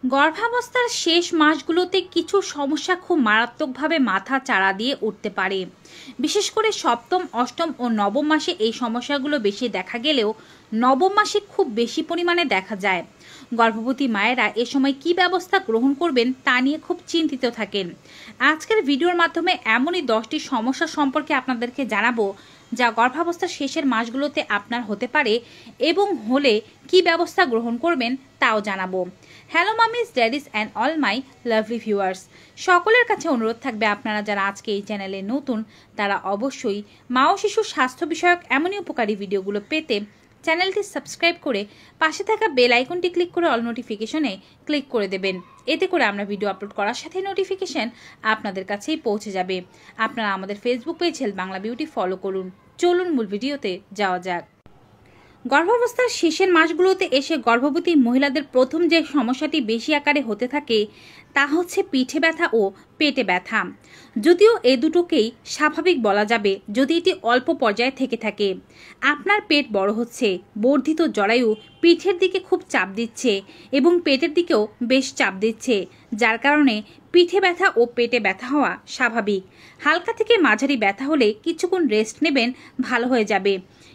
গর্ভাবস্থার শেষ মাসগুলোতে কিছু সমস্যা খুব মারাত্মকভাবে মাথা চাড়া দিয়ে উঠতে পারে। বিশেষ করে সপ্তম, অষ্টম ও নবম মাসে এই সমস্যাগুলো বেশি দেখা গেলেও নবম মাসে খুব বেশি পরিমাণে দেখা যায়। গর্ভবতী মায়েরা এ সময় কী ব্যবস্থা গ্রহণ করবেন তা নিয়ে খুব চিন্তিত থাকেন। আজকের ভিডিওর মাধ্যমে এমনই 10টি সমস্যা সম্পর্কে আপনাদেরকে জানাবো যা গর্ভাবস্থার শেষের মাসগুলোতে আপনার হতে পারে এবং হলে কি ব্যবস্থা গ্রহণ করবেন তাও জানাবো। Hello মামিজ, daddy's and all my lovely viewers, সকলের কাছে অনুরোধ থাকবে আপনারা যারা আজকে এই চ্যানেলে নতুন তারা অবশ্যই মা ও শিশুর স্বাস্থ্য বিষয়ক এমনই উপকারী ভিডিওগুলো পেতে চ্যানেলটি সাবস্ক্রাইব করে পাশে থাকা বেল আইকনটি ক্লিক করে অল নোটিফিকেশনে ক্লিক করে দেবেন। এতে করে আমরা ভিডিও আপলোড করার সাথে নোটিফিকেশন আপনাদের কাছেই পৌঁছে যাবে। আপনারা আমাদের Facebook page health Bangla beauty follow করুন। চলুন মূল ভিডিওতে যাওয়া যাক। গর্ভাবস্থার শেষের মাসগুলোতে এসে গর্ভবতী মহিলাদের প্রথম যে সমস্যাটি বেশি আকারে হতে থাকে তা হচ্ছে পিঠে ব্যথা ও পেটে ব্যথা। যদিও এ দুটোকেই স্বাভাবিক বলা যাবে যদি এটি অল্প পর্যায়ে থেকে থাকে। আপনার পেট বড় হচ্ছে, বর্ধিত জরায়ু পিঠের দিকে খুব চাপ দিচ্ছে এবং পেটের দিকেও বেশ চাপ দিচ্ছে, যার কারণে পিঠে ব্যথা ও পেটে ব্যথা হওয়া স্বাভাবিক। হালকা থেকে মাঝারি ব্যথা হলে কিছুক্ষণ রেস্ট নেবেন, ভালো হয়ে যাবে।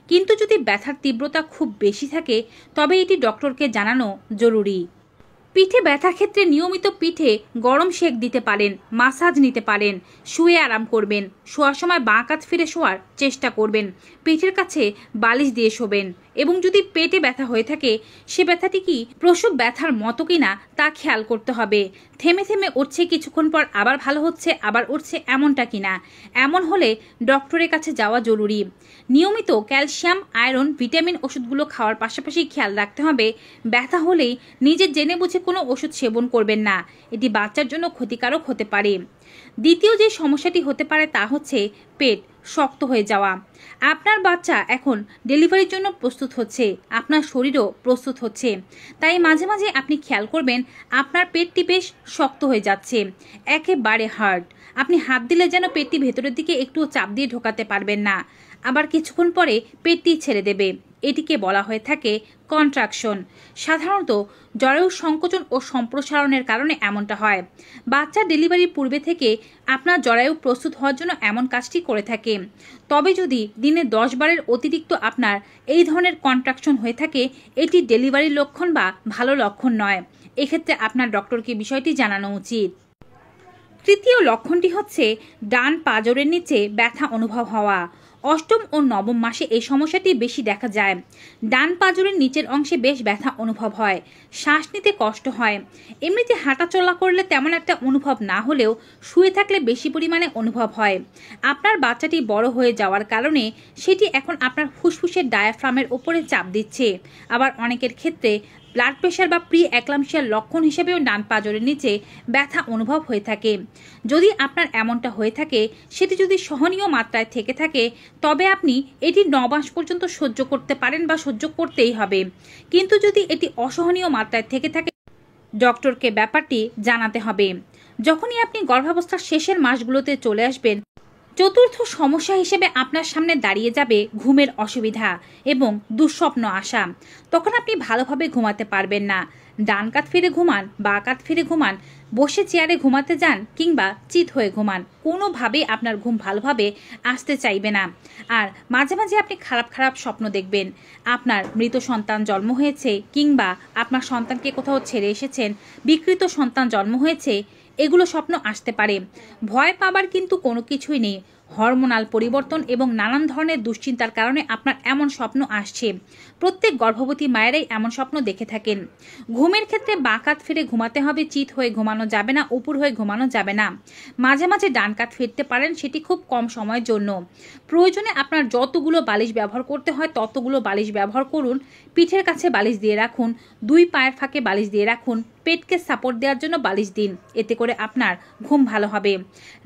কিন্তু যদি ব্যথার তীব্রতা খুব বেশি থাকে তবে এটি ডক্টরকে জানানো জরুরি। পিঠে ব্যথার ক্ষেত্রে নিয়মিত পিঠে গরম সেক দিতে পারেন, মাসাজ নিতে পারেন, শুয়ে আরাম করবেন, শোয়ার সময় বাঁ কাত ফিরে শোয়ার চেষ্টা করবেন, পিঠের কাছে বালিশ দিয়ে শোবেন এবং যদি পেটে ব্যথা হয়ে থাকে সে ব্যথাটি কি প্রসব ব্যথার মতো কিনা তা খেয়াল করতে হবে। থেমে থেমে উঠছে, কিছুক্ষণ পর আবার ভালো হচ্ছে, আবার উঠছে, এমনটা কিনা। এমন হলে ডক্টরের কাছে যাওয়া জরুরি। নিয়মিত ক্যালসিয়াম, আয়রন, ভিটামিন ওষুধগুলো খাওয়ার পাশাপাশি খেয়াল রাখতে হবে ব্যথা হলেই নিজের জেনে বুঝে কোনো ওষুধ সেবন করবেন না, এটি বাচ্চার জন্য ক্ষতিকারক হতে পারে। দ্বিতীয় যে সমস্যাটি হতে পারে তা হচ্ছে পেট শক্ত হয়ে যাওয়া। আপনার বাচ্চা এখন ডেলিভারির জন্য প্রস্তুত হচ্ছে, আপনার শরীরও প্রস্তুত হচ্ছে, তাই মাঝে মাঝে আপনি খেয়াল করবেন আপনার পেটটি বেশ শক্ত হয়ে যাচ্ছে, একেবারে হার্ড। আপনি হাত দিলে যেন পেটটি ভেতরের দিকে একটু চাপ দিয়ে ঢোকাতে পারবেন না, আবার কিছুক্ষণ পরে পেটটি ছেড়ে দেবে। এটিকে বলা হয়ে থাকে কন্ট্রাকশন। সাধারণত জরায়ুর সংকোচন ও সম্প্রসারণের কারণে এমনটা হয়। বাচ্চা ডেলিভারির পূর্বে থেকে আপনার জরায়ু প্রস্তুত হওয়ার জন্য এমন কাজটি করে থাকে। তবে যদি দিনে 10 বারের অতিরিক্ত আপনার এই ধরনের কন্ট্রাকশন হয়ে থাকে এটি ডেলিভারির লক্ষণ বা ভালো লক্ষণ নয়। এক্ষেত্রে আপনার ডক্টরকে বিষয়টি জানানো উচিত। তৃতীয় লক্ষণটি হচ্ছে ডান পাঁজরের নিচে ব্যথা অনুভব হওয়া। অষ্টম ও নবম মাসে এই সমস্যাটি বেশি দেখা যায়। ডান পাঁজরের নিচের অংশে বেশ ব্যথা অনুভব হয়, শ্বাস নিতে কষ্ট হয়। এমনিতে হাঁটা চলা করলে তেমন একটা অনুভব না হলেও শুয়ে থাকলে বেশি পরিমাণে অনুভব হয়। আপনার বাচ্চাটি বড় হয়ে যাওয়ার কারণে সেটি এখন আপনার ফুসফুসের ডায়াফ্রামের ওপরে চাপ দিচ্ছে। আবার অনেকের ক্ষেত্রে ব্লাড প্রেশার বা প্রি অ্যাক্লাম্পসিয়ার লক্ষণ হিসেবেও ডান পাঁজরের নিচে ব্যথা অনুভব হয়ে থাকে। যদি আপনার এমনটা হয়ে থাকে সেটি যদি সহনীয় মাত্রায় থেকে থাকে তবে আপনি এটি 9 মাস পর্যন্ত সহ্য করতে পারেন বা সহ্য করতেই হবে। কিন্তু যদি এটি অসহনীয় মাত্রায় থেকে থাকে ডক্টরকে ব্যাপারটি জানাতে হবে। যখনই আপনি গর্ভাবস্থার শেষের মাসগুলোতে চলে আসবেন চতুর্থ সমস্যা হিসেবে আপনার সামনে দাঁড়িয়ে যাবে ঘুমের অসুবিধা এবং দুঃস্বপ্ন আসা। তখন আপনি ভালোভাবে ঘুমাতে পারবেন না। ডান কাত ফিরে ঘুমান, বাঁ কাত ফিরে ঘুমান, বসে চেয়ারে ঘুমাতে যান কিংবা চিত হয়ে ঘুমান, কোনোভাবেই আপনার ঘুম ভালোভাবে আসতে চাইবে না। আর মাঝে মাঝে আপনি খারাপ খারাপ স্বপ্ন দেখবেন। আপনার মৃত সন্তান জন্ম হয়েছে কিংবা আপনার সন্তানকে কোথাও ছেড়ে এসেছেন, বিকৃত সন্তান জন্ম হয়েছে, এগুলো স্বপ্ন আসতে পারে। ভয় পাবার কিন্তু কোনো কিছুই নেই। হরমোনাল পরিবর্তন এবং নানান ধরনের দুশ্চিন্তার কারণে আপনার এমন স্বপ্ন আসছে। প্রত্যেক গর্ভবতী মায়েরাই এমন স্বপ্ন দেখে থাকেন। ঘুমের ক্ষেত্রে বাঁ কাত ফিরে ঘুমাতে হবে, চিত হয়ে ঘুমানো যাবে না, উপর হয়ে ঘুমানো যাবে না। মাঝে মাঝে ডান কাত ফিরতে পারেন, সেটি খুব কম সময়ের জন্য। প্রয়োজনে আপনার যতগুলো বালিশ ব্যবহার করতে হয় ততগুলো বালিশ ব্যবহার করুন। পিঠের কাছে বালিশ দিয়ে রাখুন, 2 পায়ের ফাঁকে বালিশ দিয়ে রাখুন, পেটকে সাপোর্ট দেওয়ার জন্য বালিশ দিন। এতে করে আপনার ঘুম ভালো হবে।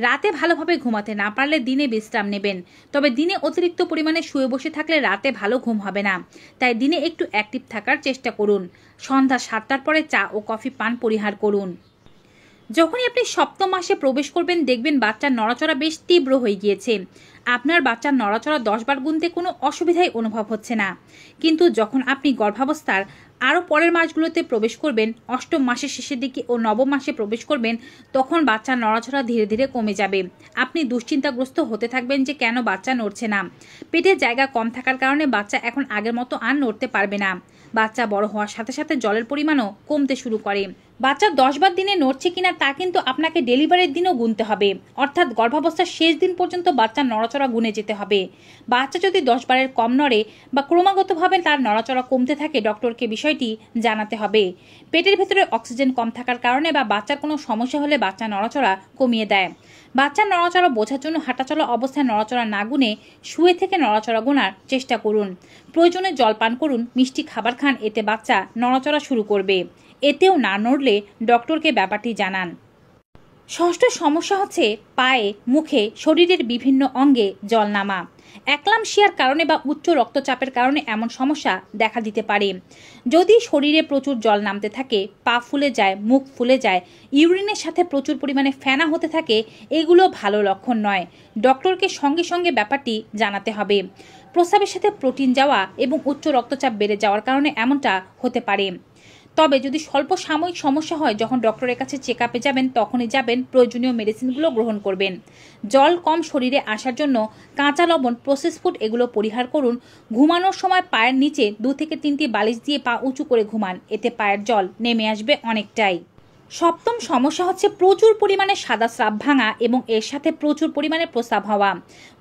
রাতে ভালোভাবে ঘুমাতে না পারলে দিনে বিশ্রাম নেবেন। তবে দিনে অতিরিক্ত পরিমাণে শুয়ে বসে থাকলে রাতে ভালো ঘুম হবে না, তাই দিনে একটু অ্যাক্টিভ থাকার চেষ্টা করুন। সন্ধ্যা 7টার পরে চা ও কফি পান পরিহার করুন। যখনই আপনি সপ্তম মাসে প্রবেশ করবেন দেখবেন বাচ্চার নড়াচড়া বেশ তীব্র হয়ে গিয়েছে। আপনার বাচ্চার নড়াচড়া 10 বার গুনতে কোনো অসুবিধাই অনুভব হচ্ছে না। কিন্তু যখন আপনি গর্ভাবস্থার আরও পরের মাসগুলোতে প্রবেশ করবেন, অষ্টম মাসের শেষের দিকে ও নবম মাসে প্রবেশ করবেন, তখন বাচ্চার নড়াচড়া ধীরে ধীরে কমে যাবে। আপনি দুশ্চিন্তাগ্রস্ত হতে থাকবেন যে কেন বাচ্চা নড়ছে না। পেটের জায়গা কম থাকার কারণে বাচ্চা এখন আগের মতো আর নড়তে পারবে না। বাচ্চা বড় হওয়ার সাথে সাথে জলের পরিমাণও কমতে শুরু করে। বাচ্চা 10 বার দিনে নড়ছে কিনা তা কিন্তু আপনাকে ডেলিভারির দিনও গুনতে হবে, অর্থাৎ গর্ভাবস্থার শেষ দিন পর্যন্ত বাচ্চার নড়াচড়া গুনে যেতে হবে। বাচ্চা যদি 10 বারের কম নড়ে বা ক্রমাগতভাবে তার নড়াচড়া কমতে থাকে, ডক্টরকে বিষয়টি জানাতে হবে। পেটের ভেতরে অক্সিজেন কম থাকার কারণে বা বাচ্চার কোনো সমস্যা হলে বাচ্চা নড়াচড়া কমিয়ে দেয়। বাচ্চার নড়াচড়া বোঝার জন্য হাঁটাচলা অবস্থায় নড়াচড়া না গুনে শুয়ে থেকে নড়াচড়া গোনার চেষ্টা করুন। প্রয়োজনে জল পান করুন, মিষ্টি খাবার খান, এতে বাচ্চা নড়াচড়া শুরু করবে। এতেও না নড়লে ডক্টরকে ব্যাপারটি জানান। ষষ্ঠ সমস্যা হচ্ছে পায়ে, মুখে, শরীরের বিভিন্ন অঙ্গে জল নামা। অ্যাক্লামশিয়ার কারণে বা উচ্চ রক্তচাপের কারণে এমন সমস্যা দেখা দিতে পারে। যদি শরীরে প্রচুর জল নামতে থাকে, পা ফুলে যায়, মুখ ফুলে যায়, ইউরিনের সাথে প্রচুর পরিমাণে ফেনা হতে থাকে, এগুলো ভালো লক্ষণ নয়। ডক্টরকে সঙ্গে সঙ্গে ব্যাপারটি জানাতে হবে। প্রস্রাবের সাথে প্রোটিন যাওয়া এবং উচ্চ রক্তচাপ বেড়ে যাওয়ার কারণে এমনটা হতে পারে। তবে যদি স্বল্প সাময়িক সমস্যা হয়, যখন ডক্টরের কাছে চেক আপে যাবেন তখনই যাবেন, প্রয়োজনীয় মেডিসিনগুলো গ্রহণ করবেন। জল কম শরীরে আসার জন্য কাঁচা লবণ, প্রসেস ফুড এগুলো পরিহার করুন। ঘুমানোর সময় পায়ের নিচে 2 থেকে 3টি বালিশ দিয়ে পা উঁচু করে ঘুমান, এতে পায়ের জল নেমে আসবে অনেকটাই। সপ্তম সমস্যা হচ্ছে প্রচুর পরিমাণে সাদা স্রাব ভাঙা এবং এর সাথে প্রচুর পরিমাণে প্রস্রাব হওয়া।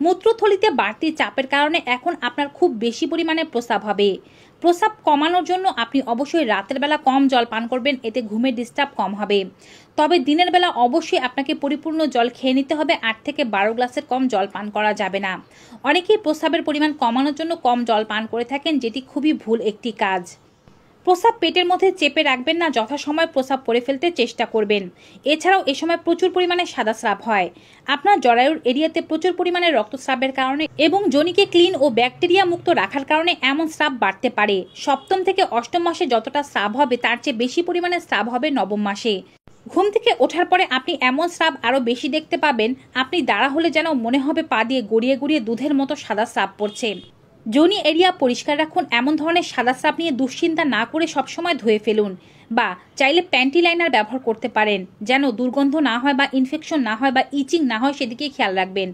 মূত্রথলিতে বাড়তি চাপের কারণে এখন আপনার খুব বেশি পরিমাণে প্রস্রাব হবে। প্রস্রাব কমানোর জন্য আপনি অবশ্যই রাতের বেলা কম জল পান করবেন, এতে ঘুমের ডিস্টার্ব কম হবে। তবে দিনের বেলা অবশ্যই আপনাকে পরিপূর্ণ জল খেয়ে নিতে হবে। 8 থেকে 12 গ্লাসের কম জল পান করা যাবে না। অনেকেই প্রস্রাবের পরিমাণ কমানোর জন্য কম জল পান করে থাকেন, যেটি খুবই ভুল একটি কাজ। প্রস্রাব পেটের মধ্যে চেপে রাখবেন না, যথাসময়ে প্রস্রাব করে ফেলতে চেষ্টা করবেন। এছাড়াও এ সময় প্রচুর পরিমাণে সাদা স্রাব হয়। আপনার জরায়ুর এরিয়াতে প্রচুর পরিমাণে রক্তস্রাবের কারণে এবং যোনিকে ক্লিন ও ব্যাকটেরিয়া মুক্ত রাখার কারণে এমন স্রাব বাড়তে পারে। সপ্তম থেকে অষ্টম মাসে যতটা স্রাব হবে তার চেয়ে বেশি পরিমাণে স্রাব হবে নবম মাসে। ঘুম থেকে ওঠার পরে আপনি এমন স্রাব আরও বেশি দেখতে পাবেন, আপনি দাঁড়া হলে যেন মনে হবে পা দিয়ে গড়িয়ে গড়িয়ে দুধের মতো সাদা স্রাব পড়ছে। যোনি এরিয়া পরিষ্কার রাখুন। এমন ধরনের সাদা স্রাব নিয়ে দুশ্চিন্তা না করে সবসময় ধুয়ে ফেলুন, বা চাইলে প্যান্টি লাইনার ব্যবহার করতে পারেন, যেন দুর্গন্ধ না হয় বা ইনফেকশন না হয় বা ইচিং না হয়, সেদিকে খেয়াল রাখবেন।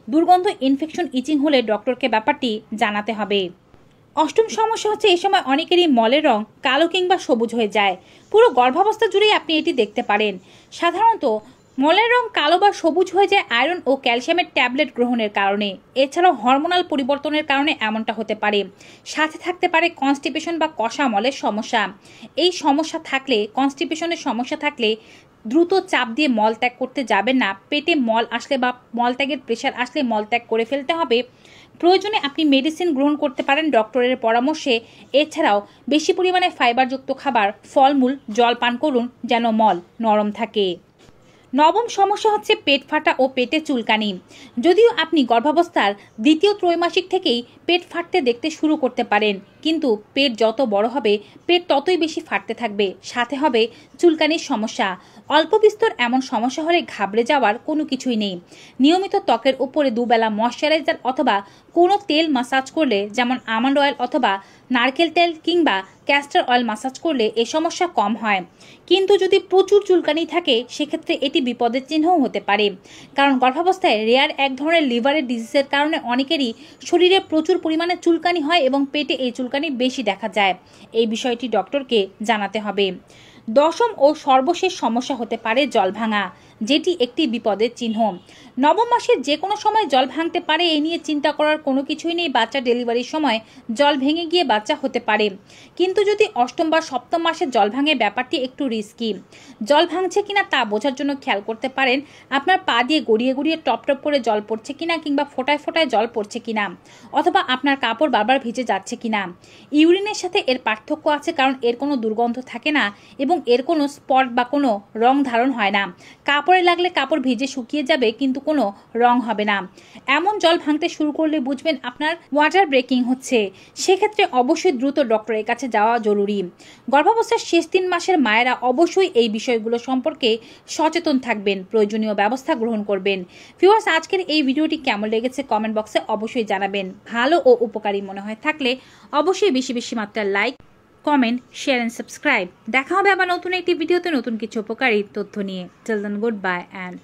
দুর্গন্ধ, ইনফেকশন, ইচিং হলে ডক্টরকে ব্যাপারটি জানাতে হবে। অষ্টম সমস্যা হচ্ছে এই সময় অনেকেরই মলের রং কালো কিংবা সবুজ হয়ে যায়। পুরো গর্ভাবস্থা জুড়েই আপনি এটি দেখতে পারেন। সাধারণত মলের রং কালো বা সবুজ হয়ে যায় আয়রন ও ক্যালসিয়ামের ট্যাবলেট গ্রহণের কারণে। এছাড়াও হরমোনাল পরিবর্তনের কারণে এমনটা হতে পারে। সাথে থাকতে পারে কনস্টিপেশন বা কষা মলের সমস্যা। এই সমস্যা থাকলে, কনস্টিপেশনের সমস্যা থাকলে দ্রুত চাপ দিয়ে মল ত্যাগ করতে যাবেন না। পেটে মল আসলে বা মলত্যাগের প্রেশার আসলে মলত্যাগ করে ফেলতে হবে। প্রয়োজনে আপনি মেডিসিন গ্রহণ করতে পারেন ডক্টরের পরামর্শে। এছাড়াও বেশি পরিমাণে ফাইবারযুক্ত খাবার, ফলমূল, জল পান করুন যেন মল নরম থাকে। নবম সমস্যা হচ্ছে পেট ফাটা ও পেটে চুলকানি। যদিও আপনি গর্ভাবস্থার দ্বিতীয় ত্রৈমাসিক থেকেই পেট ফাটতে দেখতে শুরু করতে পারেন, কিন্তু পেট যত বড় হবে পেট ততই বেশি ফাটতে থাকবে। সাথে হবে চুলকানির সমস্যা। অল্প বিস্তর এমন সমস্যা হলে ঘাবড়ে যাওয়ার কোনো কিছুই নেই। নিয়মিত ত্বকের উপরে দুবেলা ময়শ্চারাইজার অথবা কোনো তেল মাসাজ করলে, যেমন আমন্ড অয়েল অথবা নারকেল তেল কিংবা ক্যাস্টর অয়েল মাসাজ করলে এ সমস্যা কম হয়। কিন্তু যদি প্রচুর চুলকানি থাকে সেক্ষেত্রে এটি বিপদের চিহ্নও হতে পারে, কারণ গর্ভাবস্থায় রেয়ার এক ধরনের লিভারের ডিজিজের কারণে অনেকেরই শরীরে প্রচুর পরিমাণে চুলকানি হয় এবং পেটে এই চুলকানি বেশি দেখা যায়। এই বিষয়টি ডক্টরকে জানাতে হবে। দশম ও সর্বশেষ সমস্যা হতে পারে জল ভাঙা, যেটি একটি বিপদের চিহ্ন। নবম মাসের যে কোনো সময় জল ভাঙতে পারে, এই নিয়ে চিন্তা করার কোনো কিছুই নেই। বাচ্চা ডেলিভারির সময় জল ভেঙে গিয়ে বাচ্চা হতে পারে, কিন্তু যদি অষ্টম বা সপ্তম মাসে জল ভাঙে ব্যাপারটি একটু রিস্কি। জল ভাঙছে কিনা তা বোঝার জন্য খেয়াল করতে পারেন আপনার পা দিয়ে গড়িয়ে গড়িয়ে টপ টপ করে জল পড়ছে কিনা, কিংবা ফোটায় ফোটায় জল পড়ছে কিনা, অথবা আপনার কাপড় বারবার ভিজে যাচ্ছে কিনা। ইউরিনের সাথে এর পার্থক্য আছে, কারণ এর কোনো দুর্গন্ধ থাকে না এবং এর কোনো স্পট বা কোনো রং ধারণ হয় না। কাপড়ে লাগলে কাপড় ভিজে শুকিয়ে যাবে, কিন্তু কোনো রং হবে না। এমন জল ভাঙতে শুরু করলে বুঝবেন আপনার ওয়াটার ব্রেকিং হচ্ছে। সেক্ষেত্রে অবশ্যই দ্রুত ডক্টরের কাছে যাওয়া জরুরি। গর্ভাবস্থার শেষ 3 মাসের মায়েরা অবশ্যই এই বিষয়গুলো সম্পর্কে সচেতন থাকবেন, প্রয়োজনীয় ব্যবস্থা গ্রহণ করবেন। ভিউয়ার্স, আজকের এই ভিডিওটি কেমন লেগেছে কমেন্ট বক্সে অবশ্যই জানাবেন। ভালো ও উপকারী মনে হয় থাকলে অবশ্যই বেশি বেশি মাত্রায় like, comment, share and subscribe. দেখা হবে আবার নতুন একটি ভিডিওতে নতুন কিছু উপকারী তথ্য নিয়ে। Till then, good bye and